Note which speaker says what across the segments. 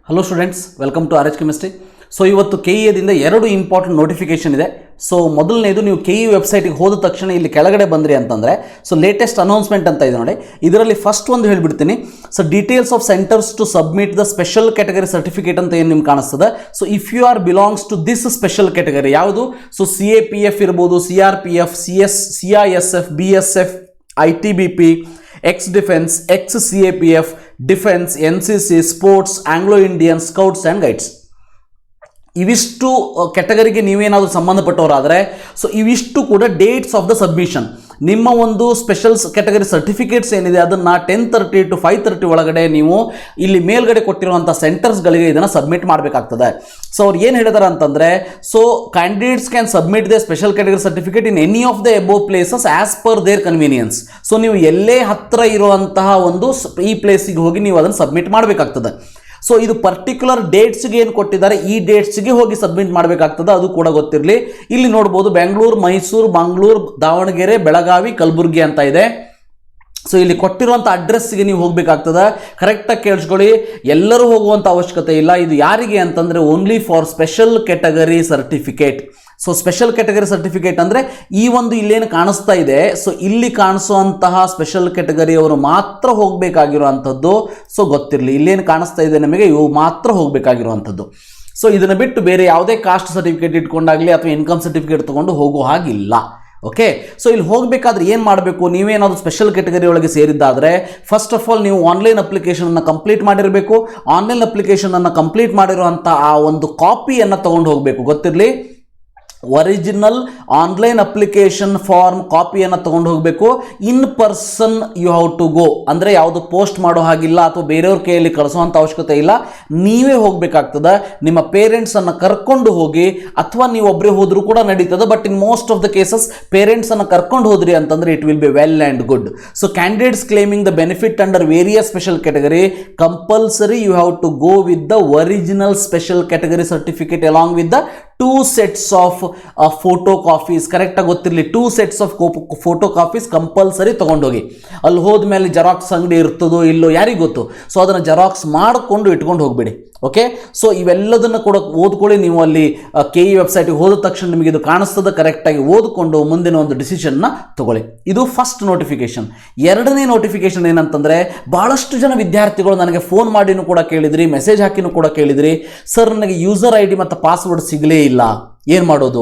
Speaker 1: Hello students, welcome to RH chemistry. So ಇವತ್ತು KEAದಿಂದ ಎರಡು ಇಂಪಾರ್ಟೆಂಟ್ ನೋಟಿಫಿಕೇಶನ್ ಇದೆ. ಸೊ ಮೊದಲನೇದು, ನೀವು KE ವೆಬ್ಸೈಟಿಗೆ ಹೋದ ತಕ್ಷಣ ಇಲ್ಲಿ ಕೆಳಗಡೆ ಬಂದ್ರಿ ಅಂತಂದರೆ ಸೊ ಲೇಟೆಸ್ಟ್ ಅನೌನ್ಸ್ಮೆಂಟ್ ಅಂತ ಇದೆ ನೋಡಿ. ಇದರಲ್ಲಿ ಫಸ್ಟ್ ಒಂದು ಹೇಳಿಬಿಡ್ತೀನಿ. So details of centres to submit the special category certificate ಅಂತ ಏನು ನಿಮ್ಗೆ ಕಾಣಿಸ್ತದೆ. So if you are belongs to this special category ಯಾವುದು, ಸೊ CAPF ಇರ್ಬೋದು, CRPF, CISF, BSF, ITBP, ex-defense, ex-CAPF, defence, NCC, sports, Anglo Indian, scouts and guides. ಇವಿಷ್ಟು ಕ್ಯಾಟಗರಿಗೆ ನೀವೇನಾದರೂ ಸಂಬಂಧಪಟ್ಟವರಾದರೆ so ಇವಿಷ್ಟು ಕೂಡ ಡೇಟ್ಸ್ ಆಫ್ ದ ಸಬ್ಮಿಷನ್. ನಿಮ್ಮ ಒಂದು ಸ್ಪೆಷಲ್ ಕ್ಯಾಟಗರಿ ಸರ್ಟಿಫಿಕೇಟ್ಸ್ ಏನಿದೆ ಅದನ್ನು 10:30 to 5:30 ಒಳಗಡೆ ನೀವು ಇಲ್ಲಿ ಮೇಲ್ಗಡೆ ಕೊಟ್ಟಿರುವಂಥ ಸೆಂಟರ್ಸ್ಗಳಿಗೆ ಇದನ್ನು ಸಬ್ಮಿಟ್ ಮಾಡಬೇಕಾಗ್ತದೆ. ಸೊ ಅವ್ರು ಏನು ಹೇಳಿದಾರೆ ಅಂತಂದರೆ, so candidates can submit the special category certificate in any of the above places as per there convenience. So ನೀವು ಎಲ್ಲೇ ಹತ್ತಿರ ಇರುವಂತಹ ಒಂದು ಈ ಪ್ಲೇಸಿಗೆ ಹೋಗಿ ನೀವು ಅದನ್ನು ಸಬ್ಮಿಟ್ ಮಾಡಬೇಕಾಗ್ತದೆ. ಸೊ ಇದು ಪರ್ಟಿಕ್ಯುಲರ್ ಡೇಟ್ಸ್ಗೆ ಏನು ಕೊಟ್ಟಿದ್ದಾರೆ ಈ ಡೇಟ್ಸ್ಗೆ ಹೋಗಿ ಸಬ್ಮಿಟ್ ಮಾಡಬೇಕಾಗ್ತದೆ, ಅದು ಕೂಡ ಗೊತ್ತಿರಲಿ. ಇಲ್ಲಿ ನೋಡ್ಬೋದು ಬೆಂಗಳೂರು, ಮೈಸೂರು, ಮಂಗಳೂರು, ದಾವಣಗೆರೆ, ಬೆಳಗಾವಿ, ಕಲಬುರಗಿ ಅಂತ ಇದೆ. ಸೊ ಇಲ್ಲಿ ಕೊಟ್ಟಿರುವಂಥ ಅಡ್ರೆಸ್ಗೆ ನೀವು ಹೋಗಬೇಕಾಗ್ತದೆ. ಕರೆಕ್ಟಾಗಿ ಕೇಳಿಸ್ಕೊಳ್ಳಿ, ಎಲ್ಲರೂ ಹೋಗುವಂಥ ಅವಶ್ಯಕತೆ ಇಲ್ಲ. ಇದು ಯಾರಿಗೆ ಅಂತಂದರೆ only for special category certificate. So special category certificate ಅಂದರೆ ಈ ಒಂದು ಇಲ್ಲೇನು ಕಾಣಿಸ್ತಾ ಇದೆ, ಸೊ ಇಲ್ಲಿ ಕಾಣಿಸುವಂತಹ ಸ್ಪೆಷಲ್ ಕ್ಯಾಟಗರಿಯವರು ಮಾತ್ರ ಹೋಗಬೇಕಾಗಿರುವಂಥದ್ದು. ಸೊ ಗೊತ್ತಿರಲಿ, ಇಲ್ಲೇನು ಕಾಣಿಸ್ತಾ ಇದೆ ನಮಗೆ ಇವು ಮಾತ್ರ ಹೋಗಬೇಕಾಗಿರುವಂಥದ್ದು. ಸೊ ಇದನ್ನು ಬಿಟ್ಟು ಬೇರೆ ಯಾವುದೇ ಕಾಸ್ಟ್ ಸರ್ಟಿಫಿಕೇಟ್ ಇಟ್ಕೊಂಡಾಗಲಿ ಅಥವಾ ಇನ್ಕಮ್ ಸರ್ಟಿಫಿಕೇಟ್ ತೊಗೊಂಡು ಹೋಗೋ ಹಾಗಿಲ್ಲ. ಓಕೆ, ಸೊ ಇಲ್ಲಿ ಹೋಗಬೇಕಾದ್ರೆ ಏನು ಮಾಡಬೇಕು, ನೀವೇನಾದರೂ ಸ್ಪೆಷಲ್ ಕ್ಯಾಟಗರಿ ಒಳಗೆ ಸೇರಿದ್ದಾದರೆ ಫಸ್ಟ್ ಆಫ್ ಆಲ್ ನೀವು ಆನ್ಲೈನ್ ಅಪ್ಲಿಕೇಶನನ್ನು ಕಂಪ್ಲೀಟ್ ಮಾಡಿರಬೇಕು. ಆನ್ಲೈನ್ ಅಪ್ಲಿಕೇಶನನ್ನು ಕಂಪ್ಲೀಟ್ ಮಾಡಿರುವಂಥ ಆ ಒಂದು ಕಾಪಿಯನ್ನು ತೊಗೊಂಡು ಹೋಗಬೇಕು. ಗೊತ್ತಿರಲಿ, ಒರಿಜಿನಲ್ ಆನ್ಲೈನ್ ಅಪ್ಲಿಕೇಶನ್ ಫಾರ್ಮ್ ಕಾಪಿಯನ್ನು ತೊಗೊಂಡು ಹೋಗಬೇಕು. In person you have to go, ಅಂದರೆ ಯಾವುದು ಪೋಸ್ಟ್ ಮಾಡೋ ಹಾಗಿಲ್ಲ ಅಥವಾ ಬೇರೆಯವ್ರ ಕೈಯಲ್ಲಿ ಕಳಿಸುವಂಥ ಅವಶ್ಯಕತೆ ಇಲ್ಲ. ನೀವೇ ಹೋಗಬೇಕಾಗ್ತದೆ. ನಿಮ್ಮ ಪೇರೆಂಟ್ಸನ್ನು ಕರ್ಕೊಂಡು ಹೋಗಿ, ಅಥವಾ ನೀವು ಒಬ್ಬರೇ ಹೋದರೂ ಕೂಡ ನಡೀತದೆ. But in most of the cases ಪೇರೆಂಟ್ಸನ್ನು ಕರ್ಕೊಂಡು ಹೋದ್ರಿ ಅಂತಂದರೆ it will be well and good. So candidates claiming the benefit under various special category compulsory you have to go with the original special category certificate along with the 2 sets of photo copies. ಕರೆಕ್ಟಾಗಿ ಗೊತ್ತಿರಲಿ, 2 sets of photo copies compulsory ತೊಗೊಂಡೋಗಿ. ಅಲ್ಲಿ ಹೋದ್ಮೇಲೆ xerox ಅಂಗಡಿ ಇರ್ತದೋ ಇಲ್ಲೋ ಯಾರಿಗೆ ಗೊತ್ತು. ಸೊ ಅದನ್ನು ಜೆರಾಕ್ಸ್ ಮಾಡಿಕೊಂಡು ಇಟ್ಕೊಂಡು ಹೋಗ್ಬೇಡಿ. ಓಕೆ, ಸೊ ಇವೆಲ್ಲದನ್ನು ಕೂಡ ಓದ್ಕೊಳ್ಳಿ. ನೀವು ಅಲ್ಲಿ KE ವೆಬ್ಸೈಟಿಗೆ ಹೋದ ತಕ್ಷಣ ನಿಮಗೆ ಇದು ಕಾಣಿಸ್ತದೆ. ಕರೆಕ್ಟಾಗಿ ಓದಿಕೊಂಡು ಮುಂದಿನ ಒಂದು ಡಿಸಿಷನ್ನ ತಗೊಳ್ಳಿ. ಇದು ಫಸ್ಟ್ ನೋಟಿಫಿಕೇಶನ್. ಎರಡನೇ ನೋಟಿಫಿಕೇಶನ್ ಏನಂತಂದರೆ, ಭಾಳಷ್ಟು ಜನ ವಿದ್ಯಾರ್ಥಿಗಳು ನನಗೆ ಫೋನ್ ಮಾಡಿನೂ ಕೂಡ ಕೇಳಿದ್ರಿ, ಮೆಸೇಜ್ ಹಾಕಿನೂ ಕೂಡ ಕೇಳಿದ್ರಿ, ಸರ್ ನನಗೆ ಯೂಸರ್ ID ಮತ್ತು ಪಾಸ್ವರ್ಡ್ ಸಿಗಲೇ ಇಲ್ಲ, ಏನು ಮಾಡೋದು?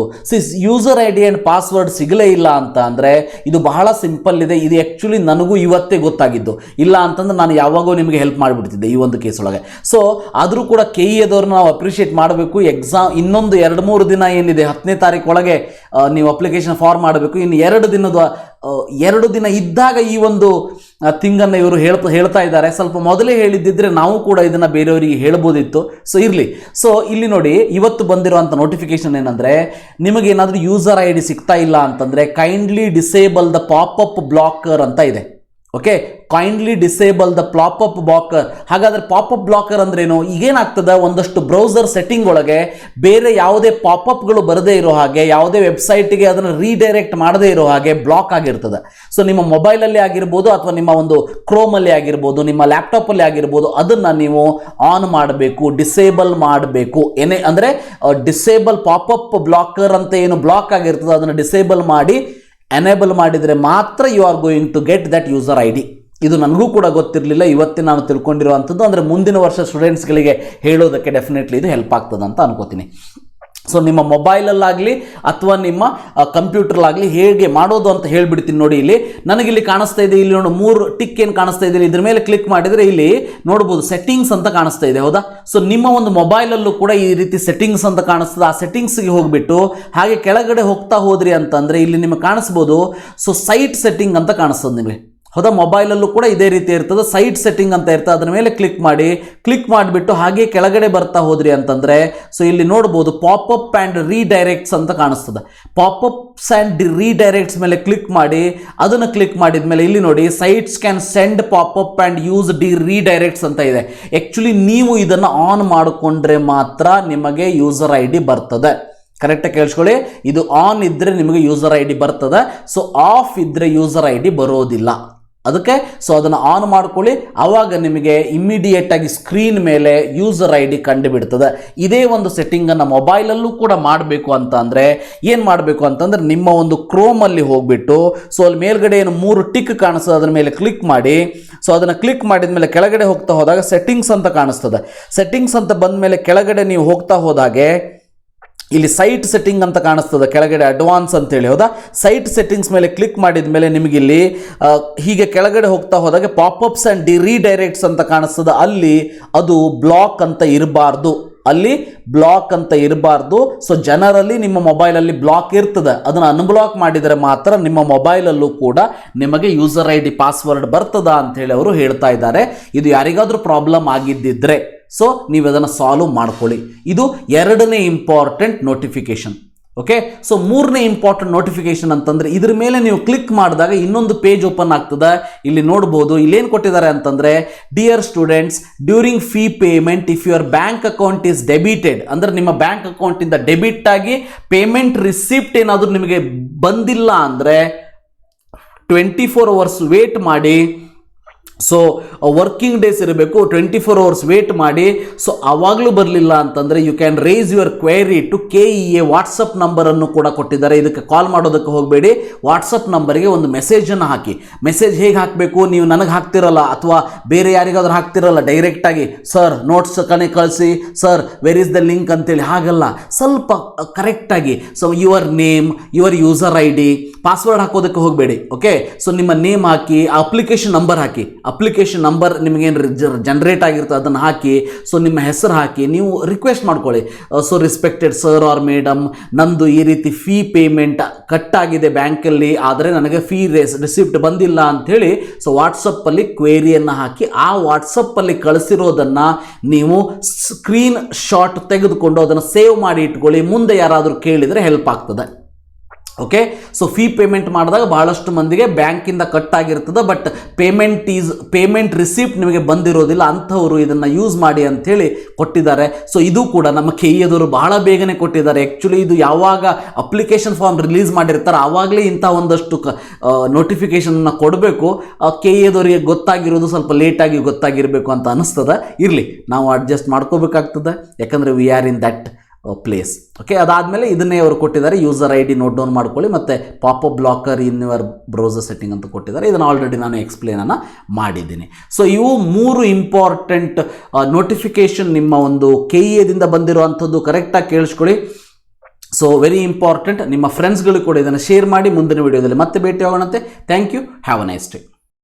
Speaker 1: ಯೂಸರ್ ID ಆ್ಯಂಡ್ ಪಾಸ್ವರ್ಡ್ ಸಿಗಲೇ ಇಲ್ಲ ಅಂತ ಅಂದರೆ ಇದು ಬಹಳ ಸಿಂಪಲ್ ಇದೆ. ಇದು ಆ್ಯಕ್ಚುಲಿ ನನಗೂ ಇವತ್ತೇ ಗೊತ್ತಾಗಿದ್ದು. ಇಲ್ಲ ಅಂತಂದ್ರೆ ನಾನು ಯಾವಾಗೋ ನಿಮಗೆ ಹೆಲ್ಪ್ ಮಾಡಿಬಿಡ್ತಿದ್ದೆ ಈ ಒಂದು ಕೇಸ್ ಒಳಗೆ. ಸೊ ಆದರೂ ಕೂಡ KEAದವ್ರನ್ನ ನಾವು ಅಪ್ರಿಷಿಯೇಟ್ ಮಾಡಬೇಕು. ಎಕ್ಸಾಮ್ ಇನ್ನೊಂದು 2-3 ದಿನ ಏನಿದೆ, 10ನೇ ತಾರೀಕು ಒಳಗೆ ನೀವು ಅಪ್ಲಿಕೇಶನ್ ಫಾರ್ಮ್ ಮಾಡಬೇಕು. ಇನ್ನು 2 ದಿನ ಇದ್ದಾಗ ಈ ಒಂದು ಥಿಂಗನ್ನು ಇವರು ಹೇಳ್ತಾ ಇದ್ದಾರೆ. ಸ್ವಲ್ಪ ಮೊದಲೇ ಹೇಳಿದ್ದಿದ್ರೆ ನಾವು ಕೂಡ ಇದನ್ನು ಬೇರೆಯವರಿಗೆ ಹೇಳ್ಬೋದಿತ್ತು. ಸೊ ಇರಲಿ. ಸೊ ಇಲ್ಲಿ ನೋಡಿ, ಇವತ್ತು ಬಂದಿರುವಂಥ ನೋಟಿಫಿಕೇಶನ್ ಏನಂದರೆ, ನಿಮಗೇನಾದರೂ ಯೂಸರ್ ID ಸಿಗ್ತಾ ಇಲ್ಲ ಅಂತಂದರೆ kindly disable the popup blocker ಅಂತ ಇದೆ. Okay, kindly disable the popup blocker. ಹಾಗಾದರೆ ಪಾಪಪ್ ಬ್ಲಾಕರ್ ಅಂದ್ರೇನು? ಈಗೇನಾಗ್ತದೆ, ಒಂದಷ್ಟು ಬ್ರೌಸರ್ ಸೆಟ್ಟಿಂಗ್ ಒಳಗೆ ಬೇರೆ ಯಾವುದೇ ಪಾಪಪ್ಗಳು ಬರದೇ ಇರೋ ಹಾಗೆ, ಯಾವುದೇ ವೆಬ್ಸೈಟಿಗೆ ಅದನ್ನು ರೀಡೈರೆಕ್ಟ್ ಮಾಡದೇ ಇರೋ ಹಾಗೆ ಬ್ಲಾಕ್ ಆಗಿರ್ತದೆ. ಸೊ ನಿಮ್ಮ ಮೊಬೈಲಲ್ಲಿ ಆಗಿರ್ಬೋದು ಅಥವಾ ನಿಮ್ಮ ಒಂದು ಕ್ರೋಮಲ್ಲಿ ಆಗಿರ್ಬೋದು, ನಿಮ್ಮ ಲ್ಯಾಪ್ಟಾಪಲ್ಲಿ ಆಗಿರ್ಬೋದು, ಅದನ್ನು ನೀವು ಆನ್ ಮಾಡಬೇಕು, ಡಿಸೇಬಲ್ ಮಾಡಬೇಕು. ಏನೇ ಅಂದರೆ ಡಿಸೇಬಲ್ ಪಾಪಪ್ ಬ್ಲಾಕರ್ ಅಂತ ಏನು ಬ್ಲಾಕ್ ಆಗಿರ್ತದೆ ಅದನ್ನು ಡಿಸೇಬಲ್ ಮಾಡಿ ಎನೇಬಲ್ ಮಾಡಿದರೆ ಮಾತ್ರ you are going to get that user ID. ಇದು ನನಗೂ ಕೂಡ ಗೊತ್ತಿರಲಿಲ್ಲ, ಇವತ್ತೇ ನಾನು ತಿಳ್ಕೊಂಡಿರುವಂಥದ್ದು. ಅಂದರೆ ಮುಂದಿನ ವರ್ಷ ಸ್ಟೂಡೆಂಟ್ಸ್ಗಳಿಗೆ ಹೇಳೋದಕ್ಕೆ ಡೆಫಿನೆಟ್ಲಿ ಇದು ಹೆಲ್ಪ್ ಆಗ್ತದೆ ಅಂತ ಅನ್ಕೋತೀನಿ. ಸೊ ನಿಮ್ಮ ಮೊಬೈಲಲ್ಲಾಗಲಿ ಅಥವಾ ನಿಮ್ಮ ಕಂಪ್ಯೂಟರ್ಲಾಗಲಿ ಹೇಗೆ ಮಾಡೋದು ಅಂತ ಹೇಳಿಬಿಡ್ತೀನಿ ನೋಡಿ. ಇಲ್ಲಿ ನನಗಿಲ್ಲಿ ಕಾಣಿಸ್ತಾ ಇದೆ, ಇಲ್ಲಿ ನೋಡಿ 3 ಟಿಕ್ ಏನು ಕಾಣಿಸ್ತಾ ಇದೆ, ಇದ್ರ ಮೇಲೆ ಕ್ಲಿಕ್ ಮಾಡಿದರೆ ಇಲ್ಲಿ ನೋಡ್ಬೋದು ಸೆಟ್ಟಿಂಗ್ಸ್ ಅಂತ ಕಾಣಿಸ್ತಾ ಇದೆ, ಹೌದಾ? ಸೊ ನಿಮ್ಮ ಒಂದು ಮೊಬೈಲಲ್ಲೂ ಕೂಡ ಈ ರೀತಿ ಸೆಟ್ಟಿಂಗ್ಸ್ ಅಂತ ಕಾಣಿಸ್ತದೆ. ಆ ಸೆಟ್ಟಿಂಗ್ಸ್ಗೆ ಹೋಗಿಬಿಟ್ಟು ಹಾಗೆ ಕೆಳಗಡೆ ಹೋಗ್ತಾ ಹೋದ್ರಿ ಅಂತಂದರೆ ಇಲ್ಲಿ ನಿಮಗೆ ಕಾಣಿಸ್ಬೋದು. ಸೊ ಸೈಟ್ ಸೆಟ್ಟಿಂಗ್ ಅಂತ ಕಾಣಿಸ್ತದೆ ನಿಮಗೆ, ಹೌದಾ? ಮೊಬೈಲಲ್ಲೂ ಕೂಡ ಇದೇ ರೀತಿ ಇರ್ತದೆ, ಸೈಟ್ ಸೆಟ್ಟಿಂಗ್ ಅಂತ ಇರ್ತದೆ. ಅದರ ಮೇಲೆ ಕ್ಲಿಕ್ ಮಾಡಿಬಿಟ್ಟು ಹಾಗೆ ಕೆಳಗಡೆ ಬರ್ತಾ ಹೋದ್ರಿ ಅಂತಂದರೆ ಸೊ ಇಲ್ಲಿ ನೋಡ್ಬೋದು ಪಾಪಪ್ ಆ್ಯಂಡ್ ರೀಡೈರೆಕ್ಟ್ಸ್ ಅಂತ ಕಾಣಿಸ್ತದೆ. ಪಾಪಪ್ಸ್ ಆ್ಯಂಡ್ ರೀಡೈರೆಕ್ಟ್ಸ್ ಮೇಲೆ ಕ್ಲಿಕ್ ಮಾಡಿ, ಅದನ್ನು ಕ್ಲಿಕ್ ಮಾಡಿದ ಮೇಲೆ ಇಲ್ಲಿ ನೋಡಿ sites can send popup and use redirects ಅಂತ ಇದೆ. ಆ್ಯಕ್ಚುಲಿ ನೀವು ಇದನ್ನು ಆನ್ ಮಾಡಿಕೊಂಡ್ರೆ ಮಾತ್ರ ನಿಮಗೆ ಯೂಸರ್ ID ಬರ್ತದೆ. ಕರೆಕ್ಟಾಗಿ ಕೇಳಿಸ್ಕೊಳ್ಳಿ, ಇದು ಆನ್ ಇದ್ದರೆ ನಿಮಗೆ ಯೂಸರ್ ID ಬರ್ತದೆ. ಸೊ ಆಫ್ ಇದ್ದರೆ ಯೂಸರ್ ID ಬರೋದಿಲ್ಲ. ಅದಕ್ಕೆ ಸೊ ಅದನ್ನು ಆನ್ ಮಾಡ್ಕೊಳ್ಳಿ. ಆವಾಗ ನಿಮಗೆ ಇಮ್ಮಿಡಿಯೇಟಾಗಿ ಸ್ಕ್ರೀನ್ ಮೇಲೆ ಯೂಸರ್ ID ಕಂಡುಬಿಡ್ತದೆ. ಇದೇ ಒಂದು ಸೆಟ್ಟಿಂಗನ್ನು ಮೊಬೈಲಲ್ಲೂ ಕೂಡ ಮಾಡಬೇಕು ಅಂತ ಅಂದರೆ ಏನು ಮಾಡಬೇಕು ಅಂತಂದರೆ ನಿಮ್ಮ ಒಂದು ಕ್ರೋಮಲ್ಲಿ ಹೋಗಿಬಿಟ್ಟು ಸೊ ಅಲ್ಲಿ ಮೇಲ್ಗಡೆ ಏನು 3 ಟಿಕ್ ಕಾಣಿಸ್ತದೆ, ಅದರ ಮೇಲೆ ಕ್ಲಿಕ್ ಮಾಡಿ. ಸೊ ಅದನ್ನು ಕ್ಲಿಕ್ ಮಾಡಿದ ಮೇಲೆ ಕೆಳಗಡೆ ಹೋಗ್ತಾ ಹೋದಾಗ ಸೆಟ್ಟಿಂಗ್ಸ್ ಅಂತ ಕಾಣಿಸ್ತದೆ. ಸೆಟ್ಟಿಂಗ್ಸ್ ಅಂತ ಬಂದ ಮೇಲೆ ಕೆಳಗಡೆ ನೀವು ಹೋಗ್ತಾ ಹೋದಾಗೆ ಇಲ್ಲಿ ಸೈಟ್ ಸೆಟ್ಟಿಂಗ್ ಅಂತ ಕಾಣಿಸ್ತದೆ, ಕೆಳಗಡೆ ಅಡ್ವಾನ್ಸ್ ಅಂತೇಳಿ. ಹೌದಾ, ಸೈಟ್ ಸೆಟ್ಟಿಂಗ್ಸ್ ಮೇಲೆ ಕ್ಲಿಕ್ ಮಾಡಿದ ಮೇಲೆ ನಿಮಗೆ ಇಲ್ಲಿ ಹೀಗೆ ಕೆಳಗಡೆ ಹೋಗ್ತಾ ಹೋದಾಗ ಪಾಪಪ್ಸ್ ಆ್ಯಂಡ್ ರೀಡೈರೆಕ್ಟ್ಸ್ ಅಂತ ಕಾಣಿಸ್ತದೆ. ಅಲ್ಲಿ ಅದು ಬ್ಲಾಕ್ ಅಂತ ಇರಬಾರ್ದು, ಅಲ್ಲಿ ಬ್ಲಾಕ್ ಅಂತ ಇರಬಾರ್ದು. ಸೊ ಜನರಲ್ಲಿ ನಿಮ್ಮ ಮೊಬೈಲಲ್ಲಿ ಬ್ಲಾಕ್ ಇರ್ತದೆ, ಅದನ್ನು ಅನ್ಬ್ಲಾಕ್ ಮಾಡಿದರೆ ಮಾತ್ರ ನಿಮ್ಮ ಮೊಬೈಲಲ್ಲೂ ಕೂಡ ನಿಮಗೆ ಯೂಸರ್ ID ಪಾಸ್ವರ್ಡ್ ಬರ್ತದ ಅಂಥೇಳಿ ಅವರು ಹೇಳ್ತಾ ಇದ್ದಾರೆ. ಇದು ಯಾರಿಗಾದರೂ ಪ್ರಾಬ್ಲಮ್ ಆಗಿದ್ದಿದ್ರೆ ಸೊ ನೀವು ಅದನ್ನು ಸಾಲ್ವ್ ಮಾಡ್ಕೊಳ್ಳಿ. ಇದು 2ನೇ ಇಂಪಾರ್ಟೆಂಟ್ ನೋಟಿಫಿಕೇಶನ್. ಓಕೆ, ಸೊ 3ನೇ ಇಂಪಾರ್ಟೆಂಟ್ ನೋಟಿಫಿಕೇಶನ್ ಅಂತಂದರೆ ಇದ್ರ ಮೇಲೆ ನೀವು ಕ್ಲಿಕ್ ಮಾಡಿದಾಗ ಇನ್ನೊಂದು ಪೇಜ್ ಓಪನ್ ಆಗ್ತದೆ. ಇಲ್ಲಿ ನೋಡ್ಬೋದು, ಇಲ್ಲೇನು ಕೊಟ್ಟಿದ್ದಾರೆ ಅಂತಂದರೆ dear students, during fee payment if your bank account is debited, ಅಂದರೆ ನಿಮ್ಮ ಬ್ಯಾಂಕ್ ಅಕೌಂಟಿಂದ ಡೆಬಿಟ್ ಆಗಿ ಪೇಮೆಂಟ್ ರಿಸಿಪ್ಟ್ ಏನಾದರೂ ನಿಮಗೆ ಬಂದಿಲ್ಲ ಅಂದರೆ 24 hours ವೇಟ್ ಮಾಡಿ. ಸೊ ವರ್ಕಿಂಗ್ ಡೇಸ್ ಇರಬೇಕು, 24 hours ವೇಟ್ ಮಾಡಿ. ಸೊ ಆವಾಗಲೂ ಬರಲಿಲ್ಲ ಅಂತಂದರೆ you can raise your query to KEA WhatsApp ನಂಬರನ್ನು ಕೂಡ ಕೊಟ್ಟಿದ್ದಾರೆ. ಇದಕ್ಕೆ ಕಾಲ್ ಮಾಡೋದಕ್ಕೆ ಹೋಗಬೇಡಿ, ವಾಟ್ಸಪ್ ನಂಬರ್ಗೆ ಒಂದು ಮೆಸೇಜನ್ನು ಹಾಕಿ. ಮೆಸೇಜ್ ಹೇಗೆ ಹಾಕಬೇಕು, ನೀವು ನನಗೆ ಹಾಕ್ತಿರಲ್ಲ ಅಥವಾ ಬೇರೆ ಯಾರಿಗಾದ್ರೂ ಹಾಕ್ತಿರಲ್ಲ ಡೈರೆಕ್ಟಾಗಿ, ಸರ್ ನೋಟ್ಸ್ ಕಳಿಸಿ, sir where is the link ಅಂತೇಳಿ, ಹಾಗಲ್ಲ. ಸ್ವಲ್ಪ ಕರೆಕ್ಟಾಗಿ so your name, your user ID, password ಹಾಕೋದಕ್ಕೆ ಹೋಗಬೇಡಿ. ಓಕೆ, ಸೊ ನಿಮ್ಮ ನೇಮ್ ಹಾಕಿ, ಅಪ್ಲಿಕೇಶನ್ ನಂಬರ್ ಹಾಕಿ, ಅಪ್ಲಿಕೇಶನ್ ನಂಬರ್ ನಿಮಗೇನು ಜನರೇಟ್ ಆಗಿರ್ತದೆ ಅದನ್ನು ಹಾಕಿ. ಸೊ ನಿಮ್ಮ ಹೆಸರು ಹಾಕಿ, ನೀವು ರಿಕ್ವೆಸ್ಟ್ ಮಾಡ್ಕೊಳ್ಳಿ. So respected sir or madam, ನಂದು ಈ ರೀತಿ ಫೀ ಪೇಮೆಂಟ್ ಕಟ್ ಆಗಿದೆ ಬ್ಯಾಂಕಲ್ಲಿ, ಆದರೆ ನನಗೆ ಫೀ ರಿಸಿಪ್ಟ್ ಬಂದಿಲ್ಲ ಅಂಥೇಳಿ ಸೊ ವಾಟ್ಸಪ್ಪಲ್ಲಿ ಕ್ವೇರಿಯನ್ನು ಹಾಕಿ, ಆ ವಾಟ್ಸಪ್ಪಲ್ಲಿ ಕಳಿಸಿರೋದನ್ನು ನೀವು ಸ್ಕ್ರೀನ್ ಶಾಟ್ ತೆಗೆದುಕೊಂಡು ಅದನ್ನು ಸೇವ್ ಮಾಡಿ ಇಟ್ಕೊಳ್ಳಿ. ಮುಂದೆ ಯಾರಾದರೂ ಕೇಳಿದರೆ ಹೆಲ್ಪ್ ಆಗ್ತದೆ. ಓಕೆ, ಸೊ ಫೀ ಪೇಮೆಂಟ್ ಮಾಡಿದಾಗ ಬಹಳಷ್ಟು ಮಂದಿಗೆ ಬ್ಯಾಂಕಿಂದ ಕಟ್ ಆಗಿರ್ತದೆ, ಬಟ್ ಪೇಮೆಂಟ್ ರಿಸಿಪ್ಟ್ ನಿಮಗೆ ಬಂದಿರೋದಿಲ್ಲ. ಅಂಥವರು ಇದನ್ನು ಯೂಸ್ ಮಾಡಿ ಅಂಥೇಳಿ ಕೊಟ್ಟಿದ್ದಾರೆ. ಸೊ ಇದು ಕೂಡ ನಮ್ಮ KEAದವರು ಬಹಳ ಬೇಗನೆ ಕೊಟ್ಟಿದ್ದಾರೆ. ಆ್ಯಕ್ಚುಲಿ ಇದು ಯಾವಾಗ ಅಪ್ಲಿಕೇಶನ್ ಫಾರ್ಮ್ ರಿಲೀಸ್ ಮಾಡಿರ್ತಾರೆ ಆವಾಗಲೇ ಇಂಥ ಒಂದಷ್ಟು ನೋಟಿಫಿಕೇಷನ್ನ ಕೊಡಬೇಕು. KEAದವರಿಗೆ ಗೊತ್ತಾಗಿರೋದು ಸ್ವಲ್ಪ ಲೇಟಾಗಿ ಗೊತ್ತಾಗಿರಬೇಕು ಅಂತ ಅನಿಸ್ತದೆ. ಇರಲಿ, ನಾವು ಅಡ್ಜಸ್ಟ್ ಮಾಡ್ಕೋಬೇಕಾಗ್ತದೆ, ಯಾಕಂದರೆ we are in that place. Okay, ಅದಾದಮೇಲೆ ಇದನ್ನೇ ಅವರು ಕೊಟ್ಟಿದ್ದಾರೆ, ಯೂಸರ್ ID ನೋಟ್ ಡೌನ್ ಮಾಡ್ಕೊಳ್ಳಿ, ಮತ್ತು popup blocker in your browser setting ಅಂತ ಕೊಟ್ಟಿದ್ದಾರೆ. ಇದನ್ನು ಆಲ್ರೆಡಿ ನಾನು ಎಕ್ಸ್ಪ್ಲೇನನ್ನು ಮಾಡಿದ್ದೀನಿ. ಸೊ ಇವು 3 ಇಂಪಾರ್ಟೆಂಟ್ ನೋಟಿಫಿಕೇಷನ್ ನಿಮ್ಮ ಒಂದು KEAದಿಂದ ಬಂದಿರುವಂಥದ್ದು. ಕರೆಕ್ಟಾಗಿ ಕೇಳಿಸ್ಕೊಳ್ಳಿ. So very important. ನಿಮ್ಮ ಫ್ರೆಂಡ್ಸ್ಗಳು ಕೂಡ ಇದನ್ನು ಶೇರ್ ಮಾಡಿ. ಮುಂದಿನ ವಿಡಿಯೋದಲ್ಲಿ ಮತ್ತೆ ಭೇಟಿ ಆಗೋಣಂತೆ. Thank you. Have a nice day.